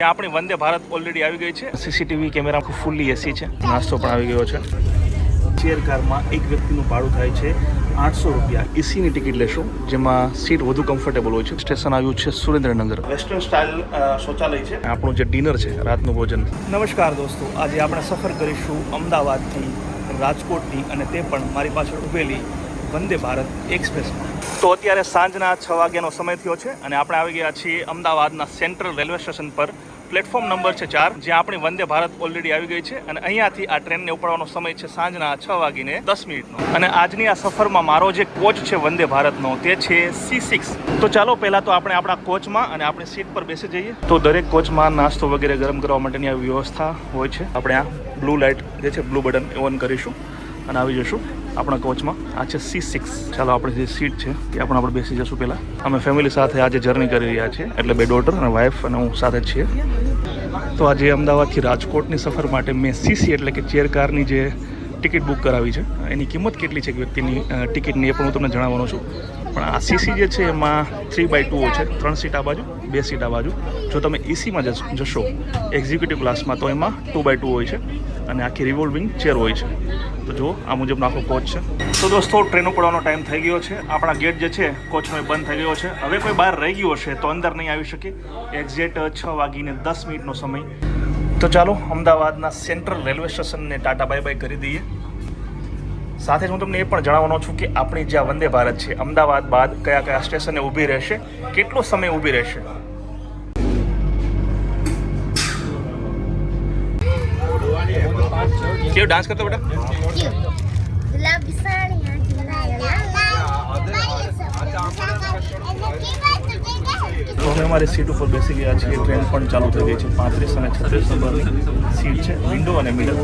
આપણી વંદે ભારત ઓલરેડી આવી ગઈ છે. સીસીટીવી કેમેરા ફૂલ્લી એસી છે. નાસ્તો પણ આવી ગયો છે. ચેર કારમાં એક વ્યક્તિનું ભાડું થાય છે 800 રૂપિયા. એસીની ટિકિટ લેશો જેમાં સીટ વધુ કમ્ફર્ટેબલ હોય છે. સ્ટેશન આવ્યું છે સુરેન્દ્રનગર. વેસ્ટર્ન સ્ટાઇલ શૌચાલય છે. આપણું જે ડિનર છે રાતનું ભોજન. નમસ્કાર દોસ્તો, આજે આપણે સફર કરીશું અમદાવાદથી રાજકોટની, અને તે પણ મારી પાછળ ઉભેલી વંદે ભારત એક્સપ્રેસમાં. તો અત્યારે સાંજના 6 વાગ્યાનો સમય થયો છે અને આપણે આવી ગયા છીએ અમદાવાદના સેન્ટ્રલ રેલવે સ્ટેશન પર. પ્લેટફોર્મ નંબર છે 4, જ્યાં આપણી વંદે ભારત ઓલરેડી આવી ગઈ છે અને અહીંયાથી આ ટ્રેનને ઉપડવાનો સમય છે સાંજના 6:10. અને આજની આ સફરમાં મારો જે કોચ છે વંદે ભારતનો તે છે C6. તો ચાલો પહેલાં તો આપણે આપણા કોચમાં અને આપણી સીટ પર બેસી જઈએ. તો દરેક કોચમાં નાસ્તો વગેરે ગરમ કરવા માટેની આ વ્યવસ્થા હોય છે. આપણે આ બ્લુ લાઇટ જે છે બ્લુ બટન ઓન કરીશું અને આવી જશું આપણા કોચમાં. આ છે C6. ચાલો આપણી જે સીટ છે ત્યાં પણ આપણે બેસી જશું. પહેલાં અમે ફેમિલી સાથે આજે જર્ની કરી રહ્યા છીએ, એટલે 2 ડોટર અને વાઈફ અને હું સાથે જ છીએ. તો આજે અમદાવાદથી રાજકોટની સફર માટે મેં CC એટલે કે ચેર કારની જે ટિકિટ બુક કરાવી છે. એની કિંમત કેટલી છે વ્યક્તિની ટિકિટની એ પણ હું તમને જણાવવાનો છું. પણ આ CC જે છે એમાં 3x2 છે. 3 સીટ આ બાજુ, 2 સીટ આ બાજુ. જો તમે એસીમાં જશો એક્ઝિક્યુટિવ ક્લાસમાં તો એમાં 2x2 હોય છે અને આખી રિવોલ્વિંગ ચેર હોય છે. તો જો આ મુજબનો આખો કોચ છે. તો દોસ્તો ટ્રેન ઉપડવાનો ટાઈમ થઈ ગયો છે. આપણા ગેટ જે છે કોચનો એ બંધ થઈ ગયો છે. હવે કોઈ બહાર રહી ગયો હશે તો અંદર નહીં આવી શકે. એક્ઝેક્ટ 6:10 સમય. તો ચાલો અમદાવાદના સેન્ટ્રલ રેલવે સ્ટેશનને ટાટા બાય બાય કરી દઈએ. સાથે જ હું તમને એ પણ જણાવવાનો છું કે આપણી જે વંદે ભારત છે અમદાવાદ બાદ કયા કયા સ્ટેશને ઊભી રહેશે, કેટલો સમય ઊભી રહેશે. કેવો ડાન્સ કરતો બેટા? તો અમે અમારી સીટ ઉપર બેસી ગયા છીએ. ટ્રેન પણ ચાલુ થઈ ગઈ છે. 35 અને 36 નંબરની સીટ છે, વિન્ડો અને મિડલ.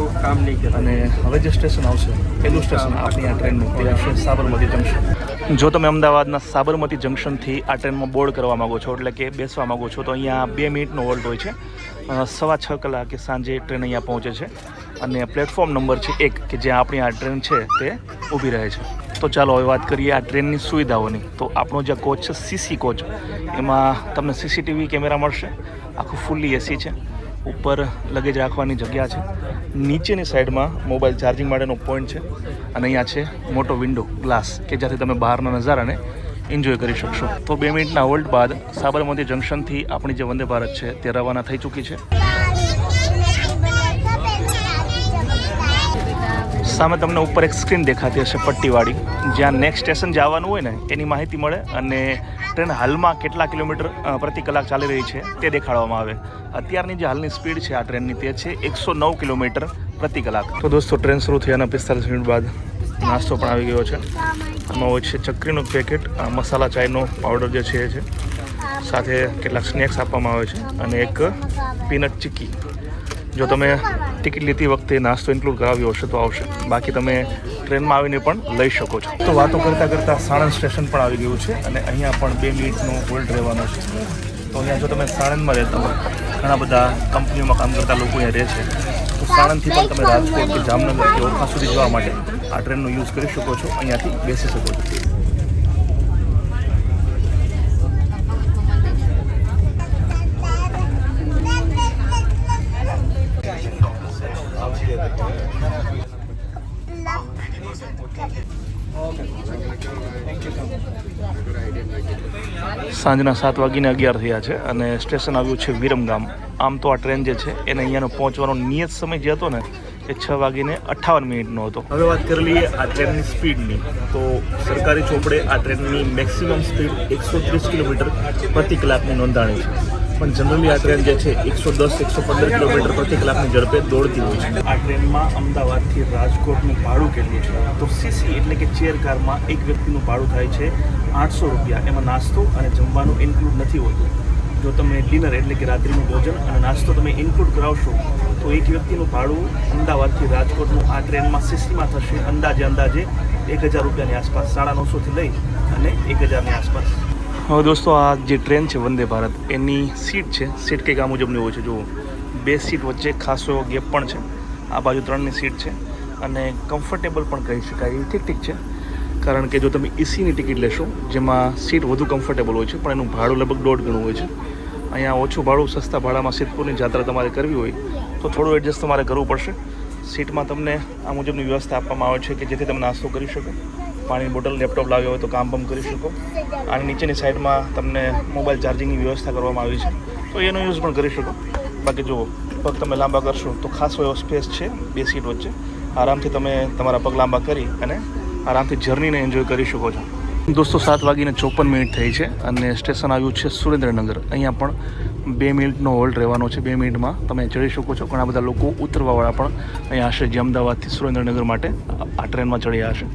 અને હવે જે સ્ટેશન આવશે પહેલું સ્ટેશન આપણી આ ટ્રેનનું તે હશે સાબરમતી જંકશન. જો તમે અમદાવાદના સાબરમતી જંકશનથી આ ટ્રેનમાં બોર્ડ કરવા માગો છો, એટલે કે બેસવા માગો છો, તો અહીંયા 2 મિનિટનો હોલ્ટ હોય છે. 6:15 કલાકે સાંજે ટ્રેન અહીંયા પહોંચે છે. અને પ્લેટફોર્મ નંબર છે 1 કે જ્યાં આપણી આ ટ્રેન છે તે ઊભી રહે છે. તો ચાલો હવે વાત કરીએ આ ટ્રેનની સુવિધાઓની. તો આપણો જે કોચ છે CC કોચ, એમાં તમને CCTV કેમેરા મળશે. આખું ફૂલ્લી એસી છે. ઉપર લગેજ રાખવાની જગ્યા છે. નીચેની સાઈડમાં મોબાઈલ ચાર્જિંગ માટેનો પોઈન્ટ છે. અને અહીંયા છે મોટો વિન્ડો ગ્લાસ કે જ્યાંથી તમે બહારના નજારાને એન્જોય કરી શકશો. તો 2 મિનિટના હોલ્ટ બાદ સાબરમતી જંકશનથી આપણી જે વંદે ભારત છે તે રવાના થઈ ચૂકી છે. સામે તમને ઉપર એક સ્ક્રીન દેખાતી હશે પટ્ટીવાળી, જ્યાં નેક્સ્ટ સ્ટેશન જવાનું હોય ને એની માહિતી મળે અને ટ્રેન હાલમાં કેટલા કિલોમીટર પ્રતિ કલાક ચાલી રહી છે તે દેખાડવામાં આવે. અત્યારની જે હાલની સ્પીડ છે આ ટ્રેનની તે છે 109 કિલોમીટર પ્રતિ કલાક. તો દોસ્તો ટ્રેન શરૂ થયાના 45 મિનિટ બાદ નાસ્તો પણ આવી ગયો છે. આમાં હોય છે ચકરીનું પેકેટ, મસાલા ચાયનો પાવડર જે છે એ છે. સાથે કેટલાક સ્નેક્સ આપવામાં આવે છે અને એક પીનટ ચીક્કી. જો તમે ટિકિટ લેતી વખતે નાસ્તો ઇન્ક્લુડ કરાવ્યો હશે તો આવશે, બાકી તમે ટ્રેનમાં આવીને પણ લઈ શકો છો. તો વાતો કરતાં કરતાં સાણંદ સ્ટેશન પણ આવી ગયું છે અને અહીંયા પણ 2 મિનિટનો હોલ્ડ રહેવાનો છે. તો અહીંયા જો તમે સાણંદમાં રહેતા હોય, ઘણા બધા કંપનીઓમાં કામ કરતા લોકો અહીંયા રહે છે, તો સાણંદથી પણ તમે રાજકોટ કે જામનગર કે ઓખા સુધી જવા માટે આ ટ્રેનનો યુઝ કરી શકો છો. અહીંયાથી બેસી શકો છો. સાંજના 7:11 થયા છે અને સ્ટેશન આવ્યું છે વિરમગામ. આમ તો આ ટ્રેન જે છે એને અહીંયાનો પહોંચવાનો નિયત સમય જે હતો ને એ 6:58 હતો. હવે વાત કરી લઈએ આ ટ્રેનની સ્પીડની. તો સરકારી ચોપડે આ ટ્રેનની મેક્સિમમ સ્પીડ 130 કિલોમીટર પ્રતિ કલાકની નોંધાણી છે. પણ જનરલી આ ટ્રેન જે છે 110-115 કિલોમીટર પ્રતિ કલાકની ઝડપે દોડતી હોય છે. આ ટ્રેનમાં અમદાવાદથી રાજકોટનું ભાડું કેટલું છે? તો CC એટલે કે ચેર કારમાં એક વ્યક્તિનું ભાડું થાય છે 800 રૂપિયા. એમાં નાસ્તો અને જમવાનું ઇન્ક્લુડ નથી હોતું. જો તમે ડિનર એટલે કે રાત્રિનું ભોજન અને નાસ્તો તમે ઇન્ક્લુડ કરાવશો તો એક વ્યક્તિનું ભાડું અમદાવાદથી રાજકોટનું આ ટ્રેનમાં CCમાં થશે અંદાજે 1000 રૂપિયાની આસપાસ. 950થી લઈ અને 1000ની આસપાસ. હવે દોસ્તો આ જે ટ્રેન છે વંદે ભારત એની સીટ છે, સીટ કંઈક આ મુજબની હોય છે. જુઓ 2 સીટ વચ્ચે ખાસો એવો ગેપ પણ છે. આ બાજુ 3ની સીટ છે અને કમ્ફર્ટેબલ પણ કહી શકાય. એ ઠીક છે, કારણ કે જો તમે એસીની ટિકિટ લેશો જેમાં સીટ વધુ કમ્ફર્ટેબલ હોય છે પણ એનું ભાડું લગભગ 1.5 ગણું હોય છે. અહીંયા ઓછું ભાડું સસ્તા ભાડામાં સિદ્ધપુરની જાત્રા તમારે કરવી હોય તો થોડું એડજસ્ટ તમારે કરવું પડશે. સીટમાં તમને આ મુજબની વ્યવસ્થા આપવામાં આવે છે કે જેથી તમે નાસ્તો કરી શકો, પાણીની બોટલ, લેપટોપ લાવ્યો હોય તો કામ પણ કરી શકો. અને નીચેની સાઈડમાં તમને મોબાઈલ ચાર્જિંગની વ્યવસ્થા કરવામાં આવી છે તો એનો યુઝ પણ કરી શકો. બાકી જુઓ, પગ તમે લાંબા કરશો તો ખાસો એવો સ્પેસ છે 2 સીટ વચ્ચે. આરામથી તમે તમારા પગ લાંબા કરી અને આરામથી જર્નીને એન્જોય કરી શકો છો. દોસ્તો 7:54 થઈ છે અને સ્ટેશન આવ્યું છે સુરેન્દ્રનગર. અહીંયા પણ 2 મિનિટનો હોલ્ડ રહેવાનો છે. 2 મિનિટમાં તમે ચડી શકો છો. ઘણા બધા લોકો ઉતરવાવાળા પણ અહીંયા હશે જે અમદાવાદથી સુરેન્દ્રનગર માટે આ ટ્રેનમાં ચડ્યા હશે.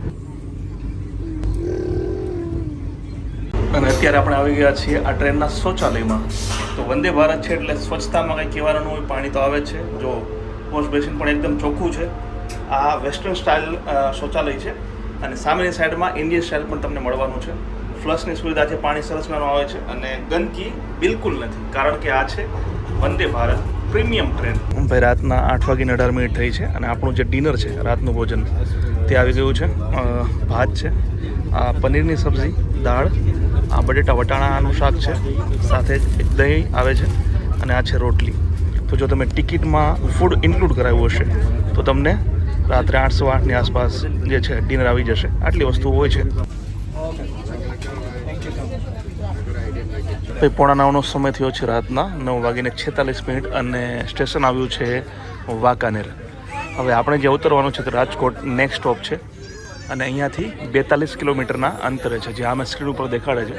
અને અત્યારે આપણે આવી ગયા છીએ આ ટ્રેનના શૌચાલયમાં. તો વંદે ભારત છે એટલે સ્વચ્છતામાં કંઈ કહેવાનું હોય, પાણી તો આવે જ છે. જો વોશ બેસિન પણ એકદમ ચોખ્ખું છે. આ વેસ્ટર્ન સ્ટાઇલ શૌચાલય છે અને સામેની સાઈડમાં ઇન્ડિયન સ્ટાઇલ પણ તમને મળવાનું છે. ફ્લશની સુવિધા છે, પાણી સરસ મજાનું આવે છે અને ગંદકી બિલકુલ નથી, કારણ કે આ છે વંદે ભારત પ્રીમિયમ ટ્રેન. ભાઈ રાતના 8:18 થઈ છે અને આપણું જે ડિનર છે, રાતનું ભોજન, તે આવી ગયું છે. ભાત છે, આ પનીરની સબ્જી, દાળ, આ બટેટા વટાણાનું શાક છે, સાથે એક દહીં આવે છે અને આ છે રોટલી. તો જો તમે ટિકિટમાં ફૂડ ઇન્ક્લુડ કરાવ્યું હશે તો તમને રાત્રે 8:08ની આસપાસ જે છે ડિનર આવી જશે. આટલી વસ્તુઓ હોય છે. ભાઈ 8:45નો સમય થયો છે રાતના 9:46 અને સ્ટેશન આવ્યું છે વાંકાનેર. હવે આપણે જે ઉતરવાનું છે તે રાજકોટ નેક્સ્ટ સ્ટોપ છે અને અહીંયાથી 42 કિલોમીટરના અંતરે છે, જે આમે સ્ક્રીન ઉપર દેખાડે છે.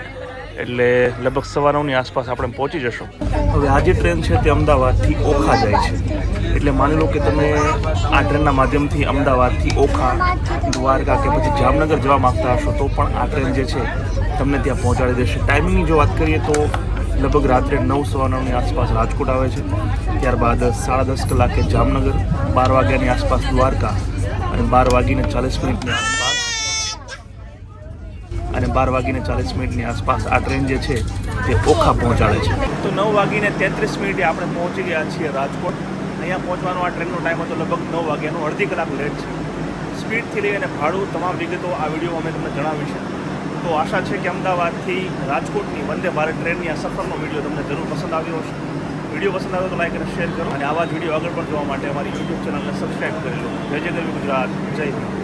એટલે લગભગ 9:15ની આસપાસ આપણે પહોંચી જશું. હવે આ જે ટ્રેન છે તે અમદાવાદથી ઓખા જાય છે. એટલે માની લો કે તમે આ ટ્રેનના માધ્યમથી અમદાવાદથી ઓખા, દ્વારકા કે પછી જામનગર જવા માગતા હશો તો પણ આ ટ્રેન જે છે તમને ત્યાં પહોંચાડી દેશે. ટાઈમિંગની જો વાત કરીએ તો લગભગ રાત્રે 9:15ની આસપાસ રાજકોટ આવે છે, ત્યારબાદ 10:30 કલાકે જામનગર, 12 વાગ્યાની આસપાસ દ્વારકા અને 12:40 આસપાસ અને 12:40 આસપાસ આ ટ્રેન જે છે તે ઓખા પહોંચાડે છે. તો 9:33 આપણે પહોંચી ગયા છીએ રાજકોટ. અહીંયા પહોંચવાનો આ ટ્રેનનો ટાઈમ હતો લગભગ 9 વાગ્યાનો, અડધી કલાક લેટ છે. સ્પીડથી લઈ અને ભાડું તમામ વિગતો આ વિડીયોમાં અમે તમને જણાવી છે. તો આશા છે કે અમદાવાદથી રાજકોટની વંદે ભારત ટ્રેનની આ સફરનો વિડીયો તમને જરૂર પસંદ આવ્યો હશે. વિડીયો પસંદ આવ્યો તો લાઈક અને શેર કરો અને આવા જ વિડીયો આગળ પણ જોવા માટે અમારી યુટ્યુબ ચેનલને સબસ્ક્રાઈબ કરી લો. જય જય ગરવી ગુજરાત, જય હિન્દ.